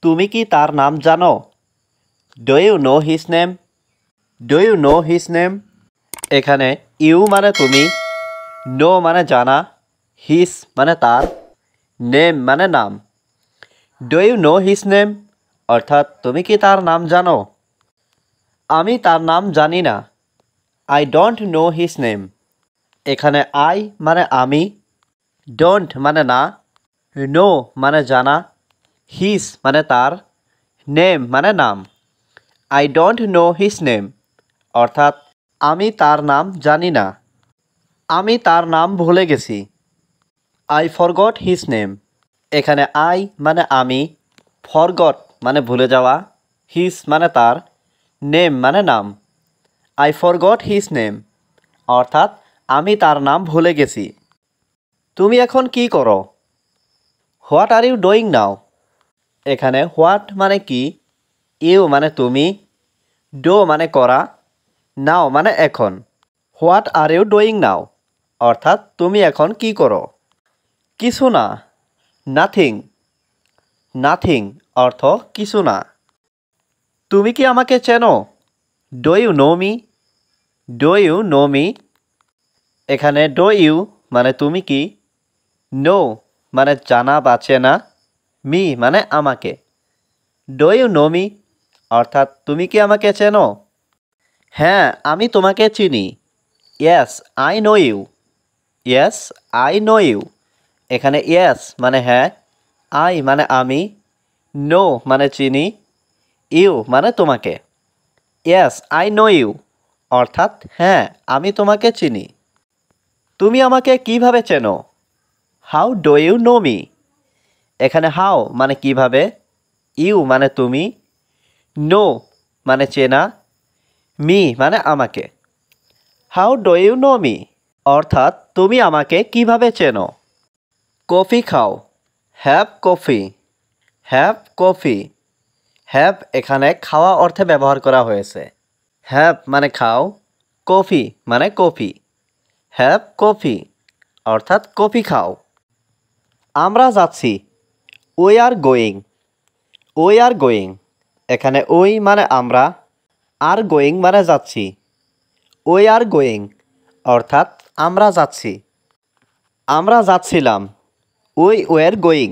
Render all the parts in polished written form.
তুমি কি তার নাম জানো? Do you know his name? Do you know his name? এখানে ইউ মানে তুমি, নো মানে জানা, হিজ মানে তার, নেম মানে নাম। Do you know his name অর্থাৎ তুমি কি তার নাম জানো? আমি তার নাম জানি না। I don't know his name. এখানে আই মানে আমি, ডোন্ট মানে না, নো মানে জানা, হিজ মানে তার, নেম মানে নাম। I don't know his name অর্থাৎ আমি তার নাম জানি না। আমি তার নাম ভুলে গেছি। I forgot his name. এখানে আই মানে আমি, ফরগট মানে ভুলে যাওয়া, হিজ মানে তার, নেম মানে নাম। আই ফরগট হিজ নেম অর্থাৎ আমি তার নাম ভুলে গেছি। তুমি এখন কি করো? What are you doing now? এখানে হোয়াট মানে কি, ইউ মানে তুমি, ডো মানে করা, নাও মানে এখন। What are you doing now অর্থাৎ তুমি এখন কি করো? কিছু না, নাথিং। নাথিং অর্থ কিছু না। তুমি কি আমাকে চেনো? Do you know me? Do you know me? এখানে ডু ইউ মানে তুমি কি, নো মানে জানা বা চেনা, মি মানে আমাকে। ডু ইউ নো মি অর্থাৎ তুমি কি আমাকে চেনো? হ্যাঁ, আমি তোমাকে চিনি। Yes I know you. Yes I know you. এখানে ইয়েস মানে হ্যাঁ, আই মানে আমি, নো মানে চিনি, ইউ মানে তোমাকে। ইয়েস আই নো ইউ অর্থাৎ হ্যাঁ, আমি তোমাকে চিনি। তুমি আমাকে কিভাবে চেনো? How do you know me? এখানে হাউ মানে কিভাবে, ইউ মানে তুমি, নো মানে চেনা, মি মানে আমাকে। How do you know me অর্থাৎ তুমি আমাকে কিভাবে চেনো? কফি খাও। Have coffee. Have coffee. Have এখানে খাওয়া অর্থে ব্যবহার করা হয়েছে। হ্যাভ মানে খাও, কফি মানে কফি। হ্যাভ কফি অর্থাৎ কফি খাও। আমরা যাচ্ছি। We are going. We are going. এখানে উই মানে আমরা, আর গোয়িং মানে যাচ্ছি। উই আর গোয়িং অর্থাৎ আমরা যাচ্ছি। আমরা যাচ্ছিলাম। We were going.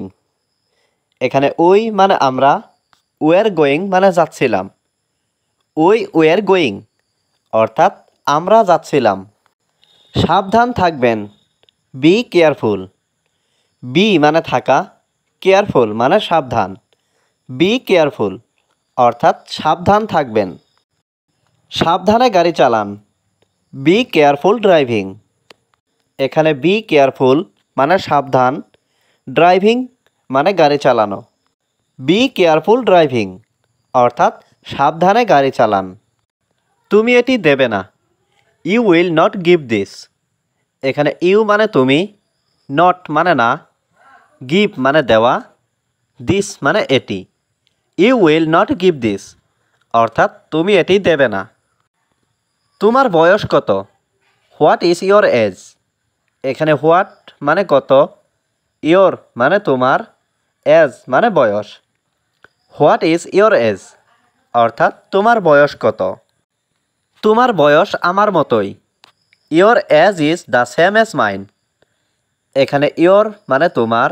এখানে উই মানে আমরা, ওয়ার গোয়িং মানে যাচ্ছিলাম। উই ওয়ার গোয়িং অর্থাৎ আমরা যাচ্ছিলাম। সাবধান থাকবেন। Be careful. বি মানে থাকা, কেয়ারফুল মানে সাবধান। বি কেয়ারফুল অর্থাৎ সাবধান থাকবেন। সাবধানে গাড়ি চালান। Be careful driving. এখানে বি কেয়ারফুল মানে সাবধান, ড্রাইভিং মানে গাড়ি চালানো। বি কেয়ারফুল ড্রাইভিং অর্থাৎ সাবধানে গাড়ি চালান। তুমি এটি দেবে না। You will not give this. এখানে ইউ মানে তুমি, নট মানে না, গিভ মানে দেওয়া, দিস মানে এটি। You will not give this অর্থাৎ তুমি এটি দেবে না। তোমার বয়স কত? What is your age? এখানে হোয়াট মানে কত, ইয়োর মানে তোমার, এজ মানে বয়স। হোয়াট ইজ ইয়োর এজ অর্থাৎ তোমার বয়স কত? তোমার বয়স আমার মতোই। Your age is the same age mine. এখানে ইয়োর মানে তোমার,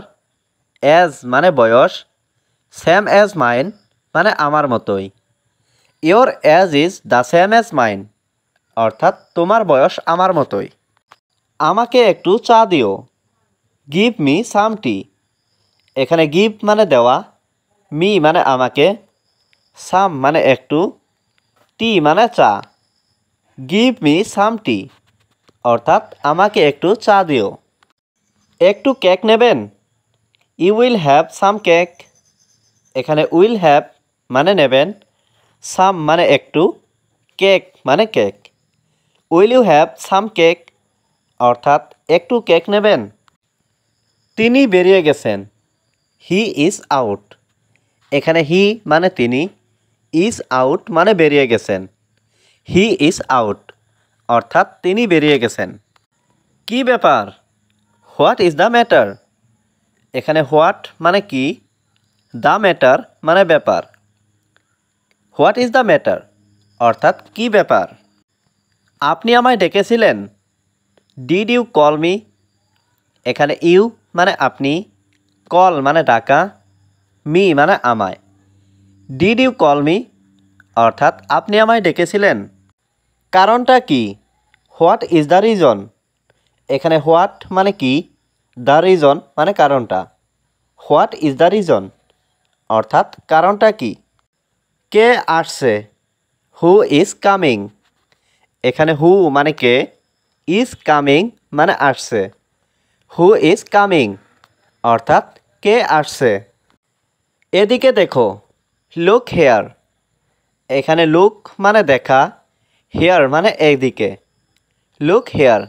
এজ মানে বয়স, সেম এজ মাইন মানে আমার মতোই। Your age is the same age mine অর্থাৎ তোমার বয়স আমার মতোই। আমাকে একটু চা দিও। Give me some tea. এখানে গিভ মানে দেওয়া, মি মানে আমাকে, সাম মানে একটু, টি মানে চা। গিভ মি সাম টি অর্থাৎ আমাকে একটু চা দিও। একটু কেক নেবেন? You will have some cake. এখানে উইল হ্যাভ মানে নেবেন, সাম মানে একটু, কেক মানে cake. Will you have some cake অর্থাৎ একটু কেক নেবেন? তিনি বেরিয়ে গেছেন। He is out. এখানে হি মানে তিনি, ইজ আউট মানে বেরিয়ে গেছেন। হি ইজ আউট অর্থাৎ তিনি বেরিয়ে গেছেন। কি ব্যাপার? What is the matter? এখানে হোয়াট মানে কি, দ্য ম্যাটার মানে ব্যাপার। হোয়াট ইজ দ্য ম্যাটার অর্থাৎ কি ব্যাপার। আপনি আমায় ডেকেছিলেন। Did you call me. এখানে ইউ মানে আপনি, কল মানে ডাকা, মি মানে আমায়। ডিড ইউ কল মি অর্থাৎ আপনি আমায় ডেকেছিলেন। কারণটা কি? What is the reason. এখানে হোয়াট মানে কি, দ্য রিজন মানে কারণটা। হোয়াট ইজ দ্য রিজন অর্থাৎ কারণটা কি। কে আসছে? Who is coming. এখানে হু মানে কে, ইজ কামিং মানে আসছে। হু ইজ কামিং অর্থাৎ কে আসছে। এদিকে দেখো, লুক হেয়ার। এখানে লুক মানে দেখা, হেয়ার মানে এদিকে। লুক হেয়ার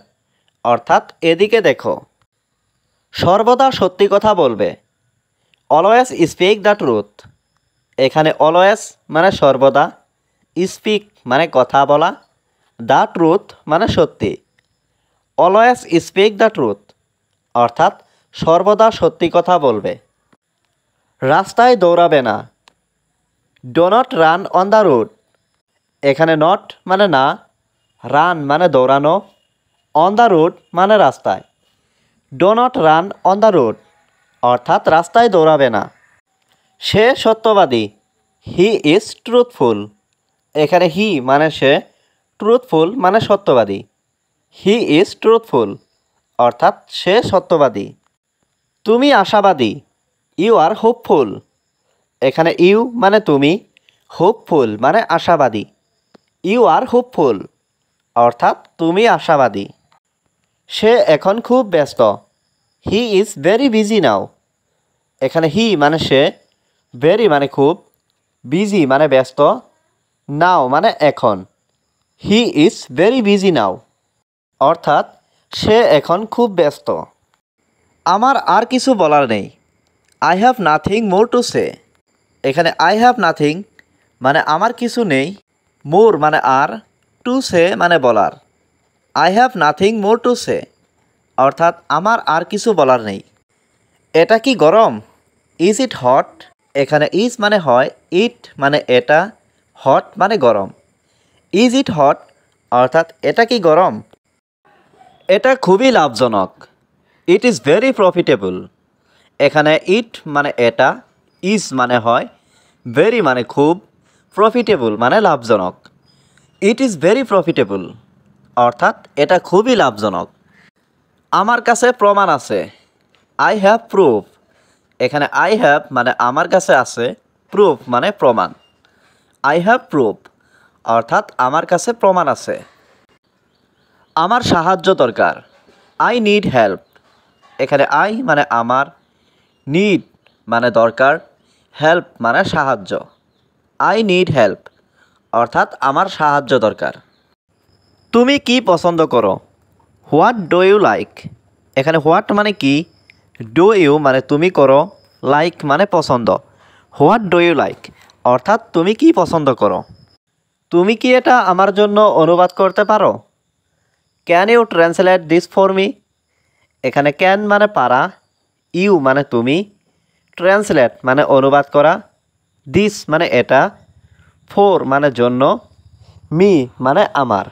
অর্থাৎ এদিকে দেখো। সর্বদা সত্যি কথা বলবে। Always speak the truth. এখানে অলওয়েজ মানে সর্বদা, স্পিক মানে কথা বলা, দ্য ট্রুথ মানে সত্যি। অলওয়েজ স্পিক দ্য ট্রুথ অর্থাৎ সর্বদা সত্যি কথা বলবে। রাস্তায় দৌড়াবে না। Do not run on the road. এখানে নট মানে না, রান মানে দৌড়ানো, অন দ্য রোড মানে রাস্তায়। Do not run on the road অর্থাৎ রাস্তায় দৌড়াবে না। সে সত্যবাদী। He is truthful. এখানে হি মানে সে, ট্রুথফুল মানে সত্যবাদী। হি ইজ ট্রুথফুল অর্থাৎ সে সত্যবাদী। তুমি আশাবাদী। You are hopeful. এখানে ইউ মানে তুমি, হোপফুল মানে আশাবাদী। ইউ আর হোপফুল অর্থাৎ তুমি আশাবাদী। সে এখন খুব ব্যস্ত। He is very busy now. এখানে হি মানে সে, ভেরি মানে খুব, বিজি মানে ব্যস্ত, নাও মানে এখন। He is very busy now অর্থাৎ সে এখন খুব ব্যস্ত। আমার আর কিছু বলার নেই। I have nothing more to say. এখানে আই হ্যাভ নাথিং মানে আমার কিছু নেই, মোর মানে আর, টু সে মানে বলার। I have nothing more to say অর্থাৎ আমার আর কিছু বলার নেই। এটা কি গরম? Is it hot. এখানে ইজ মানে হয়, ইট মানে এটা, হট মানে গরম। ইজ ইট হট অর্থাৎ এটা কি গরম? এটা খুবই লাভজনক। It is very profitable. এখানে ইট মানে এটা, ইজ মানে হয়, ভেরি মানে খুব, প্রফিটেবল মানে লাভজনক। ইট ইজ ভেরি প্রফিটেবল অর্থাৎ এটা খুবই লাভজনক। আমার কাছে প্রমাণ আছে। I have proof. এখানে আই হ্যাভ মানে আমার কাছে আছে, প্রুফ মানে প্রমাণ। আই হ্যাভ প্রুফ অর্থাৎ আমার কাছে প্রমাণ আছে। আমার সাহায্য দরকার। I need help. এখানে আই মানে আমার, নিড মানে দরকার, হেল্প মানে সাহায্য। আই নিড হেল্প অর্থাৎ আমার সাহায্য দরকার। তুমি কি পছন্দ করো? What do you like. এখানে হোয়াট মানে কি, ডু ইউ মানে তুমি করো, লাইক মানে পছন্দ। হোয়াট ডু ইউ লাইক অর্থাৎ তুমি কি পছন্দ করো। তুমি কি এটা আমার জন্য অনুবাদ করতে পারো? Can you translate this for me. এখানে ক্যান মানে পারা, ইউ মানে তুমি, ট্রান্সলেট মানে অনুবাদ করা, দিস মানে এটা, ফর মানে জন্য, মি মানে আমার।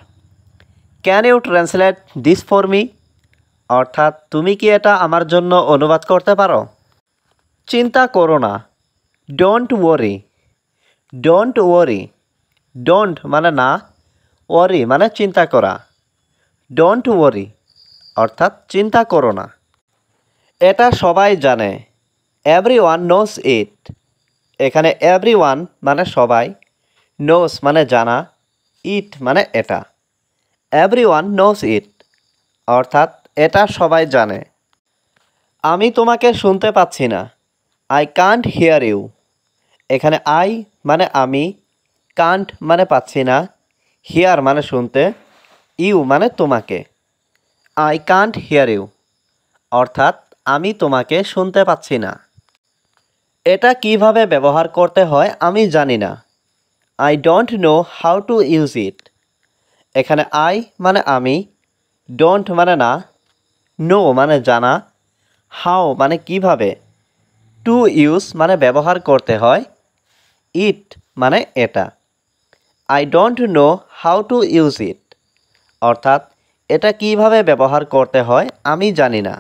Can you translate this for me অর্থাৎ তুমি কি এটা আমার জন্য অনুবাদ করতে পারো? চিন্তা করো না। Don't worry. Don't worry, don't মানে না, ওয়ারি মানে চিন্তা করা। ডোন্ট ওয়ারি অর্থাৎ চিন্তা করো না। এটা সবাই জানে। এভরিওয়ান নোস ইট। এখানে এভরিওয়ান মানে সবাই, নোস মানে জানা, ইট মানে এটা। এভরিওয়ান নোস ইট অর্থাৎ এটা সবাই জানে। আমি তোমাকে শুনতে পাচ্ছি না। I can't hear you. এখানে আই মানে আমি, কান্ট মানে পাচ্ছি না, হিয়ার মানে শুনতে, ইউ মানে তোমাকে। আই কান্ট হিয়ার ইউ অর্থাৎ আমি তোমাকে শুনতে পাচ্ছি না। এটা কিভাবে ব্যবহার করতে হয় আমি জানি না। I don't know how to use it. এখানে আই মানে আমি, ডোন্ট মানে না, নো মানে জানা, হাউ মানে কিভাবে, টু ইউজ মানে ব্যবহার করতে হয়, ইট মানে এটা। I don't know how to use it, অর্থাৎ এটা কিভাবে ব্যবহার করতে হয় আমি জানি না।